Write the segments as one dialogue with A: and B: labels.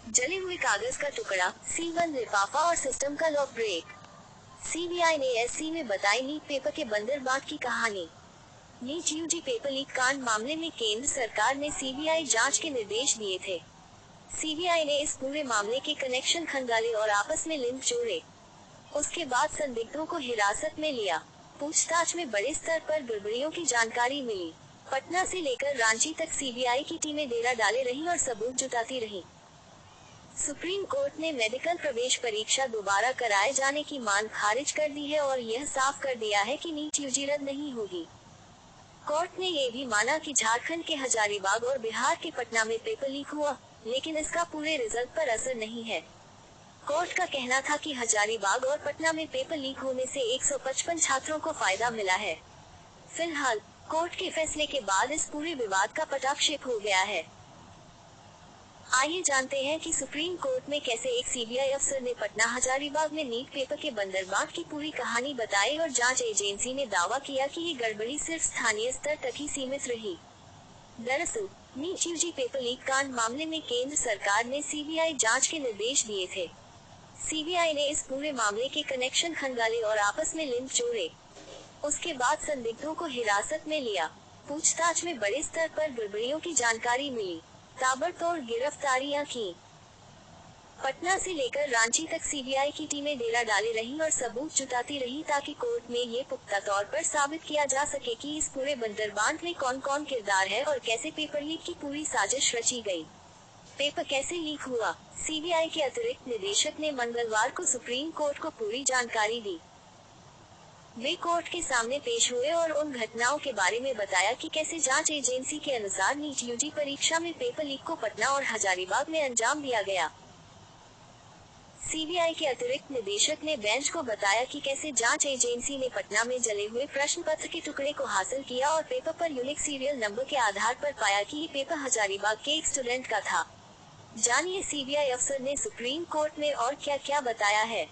A: जले हुए कागज का टुकड़ा, सील लिफाफा और सिस्टम का लॉक ब्रेक। सीबीआई ने एससी में बताई नीट पेपर के बंदरबाट की कहानी। नीट यूजी पेपर लीक कांड मामले में केंद्र सरकार ने सीबीआई जांच के निर्देश दिए थे। सीबीआई ने इस पूरे मामले के कनेक्शन खंगाले और आपस में लिंक जोड़े। उसके बाद संदिग्धों को हिरासत में लिया। पूछताछ में बड़े स्तर पर गड़बड़ियों की जानकारी मिली। पटना से लेकर रांची तक सीबीआई की टीमें डेरा डाले रही और सबूत जुटाती रही। सुप्रीम कोर्ट ने मेडिकल प्रवेश परीक्षा दोबारा कराए जाने की मांग खारिज कर दी है और यह साफ कर दिया है कि नीट यूजी रद्द नहीं होगी। कोर्ट ने ये भी माना कि झारखंड के हजारीबाग और बिहार के पटना में पेपर लीक हुआ, लेकिन इसका पूरे रिजल्ट पर असर नहीं है। कोर्ट का कहना था कि हजारीबाग और पटना में पेपर लीक होने से 155 छात्रों को फायदा मिला है। फिलहाल कोर्ट के फैसले के बाद इस पूरे विवाद का पटाक्षेप हो गया है। आइए जानते हैं कि सुप्रीम कोर्ट में कैसे एक सीबीआई अफसर ने पटना हजारीबाग में नीट पेपर के बंदरबाट की पूरी कहानी बताई और जांच एजेंसी ने दावा किया कि ये गड़बड़ी सिर्फ स्थानीय स्तर तक ही सीमित रही। दरअसल नीट यूजी पेपर लीक कांड मामले में केंद्र सरकार ने सीबीआई जांच के निर्देश दिए थे। सीबीआई ने इस पूरे मामले के कनेक्शन खंगाले और आपस में लिंक जोड़े। उसके बाद संदिग्धों को हिरासत में लिया। पूछताछ में बड़े स्तर पर गड़बड़ियों की जानकारी मिली। ताबड़तोड़ गिरफ्तारियां की। पटना से लेकर रांची तक सीबीआई की टीमें डेरा डाले रही और सबूत जुटाती रही ताकि कोर्ट में ये पुख्ता तौर पर साबित किया जा सके कि इस पूरे बंदरबाट में कौन कौन किरदार है और कैसे पेपर लीक की पूरी साजिश रची गई। पेपर कैसे लीक हुआ? सीबीआई के अतिरिक्त निदेशक ने मंगलवार को सुप्रीम कोर्ट को पूरी जानकारी दी। वे कोर्ट के सामने पेश हुए और उन घटनाओं के बारे में बताया कि कैसे जांच एजेंसी के अनुसार नीट यूजी परीक्षा में पेपर लीक को पटना और हजारीबाग में अंजाम दिया गया। सीबीआई के अतिरिक्त निदेशक ने बेंच को बताया कि कैसे जांच एजेंसी ने पटना में जले हुए प्रश्न पत्र के टुकड़े को हासिल किया और पेपर पर यूनिक सीरियल नंबर के आधार पर पाया कि ये पेपर हजारीबाग के एक स्टूडेंट का था। जानिए सीबीआई अफसर ने सुप्रीम कोर्ट में और क्या क्या बताया है।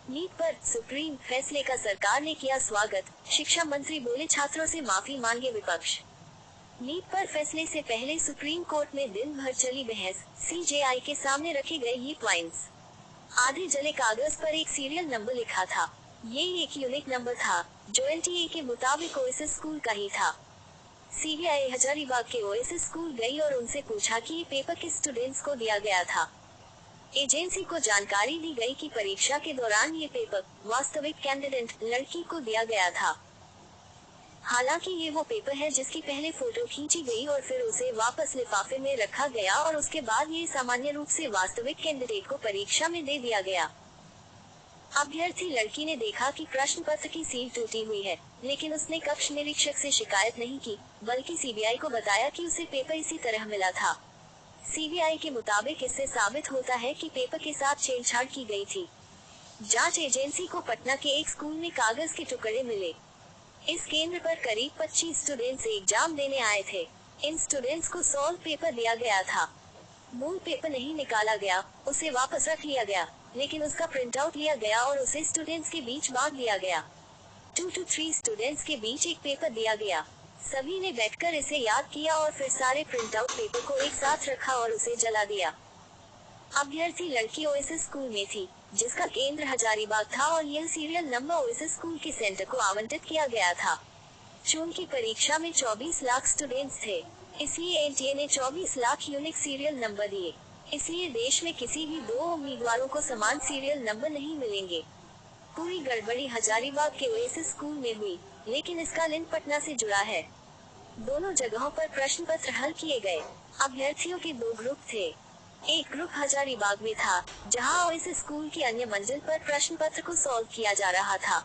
A: नीट पर सुप्रीम फैसले का सरकार ने किया स्वागत, शिक्षा मंत्री बोले छात्रों से माफी मांगे विपक्ष। नीट पर फैसले से पहले सुप्रीम कोर्ट में दिन भर चली बहस। सीजेआई के सामने रखे गए ये पॉइंट्स। आधे जले कागज पर एक सीरियल नंबर लिखा था। ये एक यूनिक नंबर था जो एलटीए के मुताबिक ओएसएस स्कूल का ही था। सीबीआई हजारीबाग के ओएसएस स्कूल गई और उनसे पूछा कि ये पेपर किस स्टूडेंट्स को दिया गया था। एजेंसी को जानकारी दी गई कि परीक्षा के दौरान ये पेपर वास्तविक कैंडिडेट लड़की को दिया गया था। हालांकि ये वो पेपर है जिसकी पहले फोटो खींची गई और फिर उसे वापस लिफाफे में रखा गया और उसके बाद ये सामान्य रूप से वास्तविक कैंडिडेट को परीक्षा में दे दिया गया। अभ्यर्थी लड़की ने देखा कि प्रश्न पत्र की सील टूटी हुई है, लेकिन उसने कक्ष निरीक्षक से शिकायत नहीं की, बल्कि सीबीआई को बताया कि उसे पेपर इसी तरह मिला था। सीबीआई के मुताबिक इससे साबित होता है कि पेपर के साथ छेड़छाड़ की गई थी। जांच एजेंसी को पटना के एक स्कूल में कागज के टुकड़े मिले। इस केंद्र पर करीब 25 स्टूडेंट्स एग्जाम देने आए थे। इन स्टूडेंट्स को सॉल्व पेपर दिया गया था। मूल पेपर नहीं निकाला गया, उसे वापस रख लिया गया, लेकिन उसका प्रिंट आउट लिया गया और उसे स्टूडेंट्स के बीच बांट दिया गया। 2 to 3 स्टूडेंट्स के बीच एक पेपर दिया गया। सभी ने बैठकर इसे याद किया और फिर सारे प्रिंट आउट पेपर को एक साथ रखा और उसे जला दिया। अभ्यर्थी लड़की ओएसएस स्कूल में थी, जिसका केंद्र हजारीबाग था और यह सीरियल नंबर ओएसएस स्कूल के सेंटर को आवंटित किया गया था। चूंकि परीक्षा में 24 लाख स्टूडेंट्स थे, इसलिए एनटीए ने 24 लाख यूनिक सीरियल नंबर दिए। इसलिए देश में किसी भी दो उम्मीदवारों को समान सीरियल नंबर नहीं मिलेंगे। पूरी गड़बड़ी हजारीबाग के ओएसएस स्कूल में हुई, लेकिन इसका लिंक पटना से जुड़ा है। दोनों जगहों पर प्रश्न पत्र हल किए गए। अभ्यर्थियों के 2 ग्रुप थे। एक ग्रुप हजारीबाग में था, जहां ओएसएस स्कूल की अन्य मंजिल पर प्रश्न पत्र को सॉल्व किया जा रहा था।